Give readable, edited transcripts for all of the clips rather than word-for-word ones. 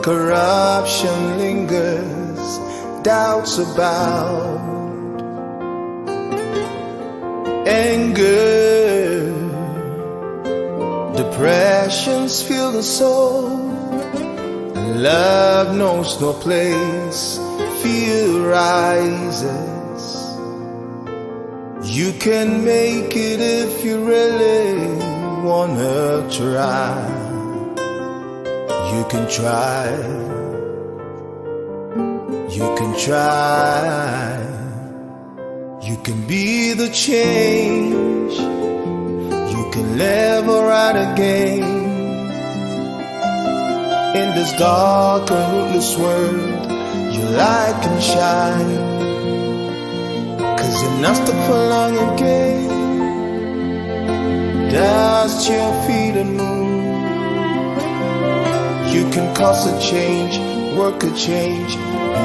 corruption lingers, doubts abound, anger, depressions fill the soul, and love knows no place, fear rises. You can make it if you really wanna try. You can try. You can try. You can be the change. You can live right again. In this dark and rootless world, your light can shine. 'Cause you're not stuck for long again. Dust your feet and move. You can cause a change, work a change,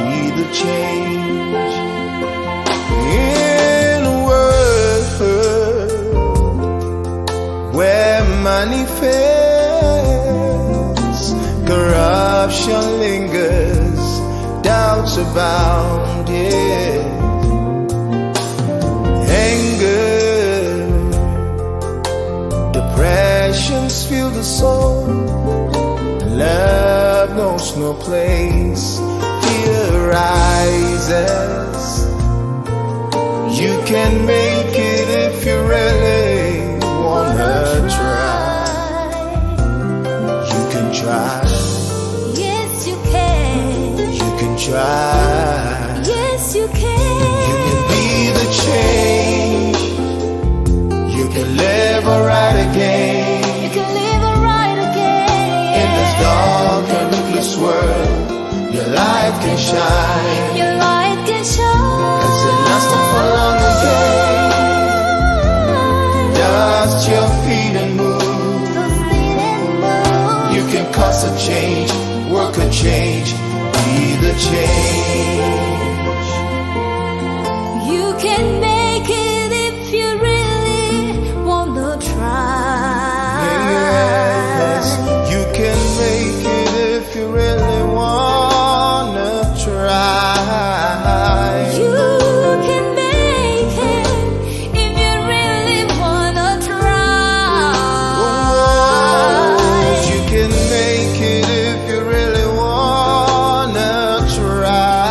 be the change. In a world where money fails, corruption lingers, doubts abound, yeah. Anger, depressions fill the soul, love knows no place, fear rises. You can make it if you really wanna try. You can try. Yes, you can. You can try. Yes, you can. You can be the change. You can live right again. You can live right again. In this dark and rootless world, your light can shine. Your light can shine. 'Cause it lasted for long again. Dust your feet and move. You can cause a change, work a change, be the change. You can make it if you really wanna try. Yes, you can make it if you really wanna try. You can make it if you really wanna try. Oh, you can make it if you really wanna try.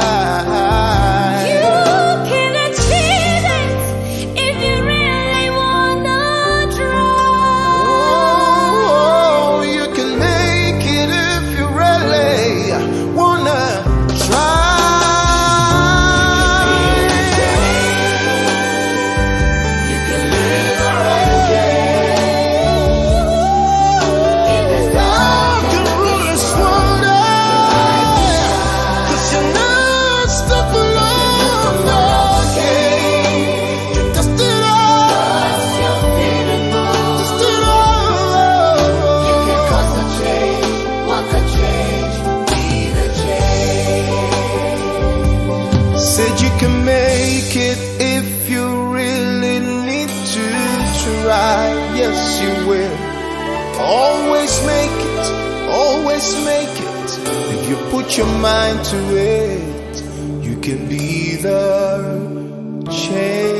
You can achieve it if you really wanna try. Oh, you can make it if you really wanna try. You can live right again. In this dark and rootless world, 'cause you're not stuck alone again. You dust it off. Dust it off. You can cause a change, work a change, be the change. Said you can make it if you really need to try. Yes, you will. Always make it, always make it. If you put your mind to it, you can be the change.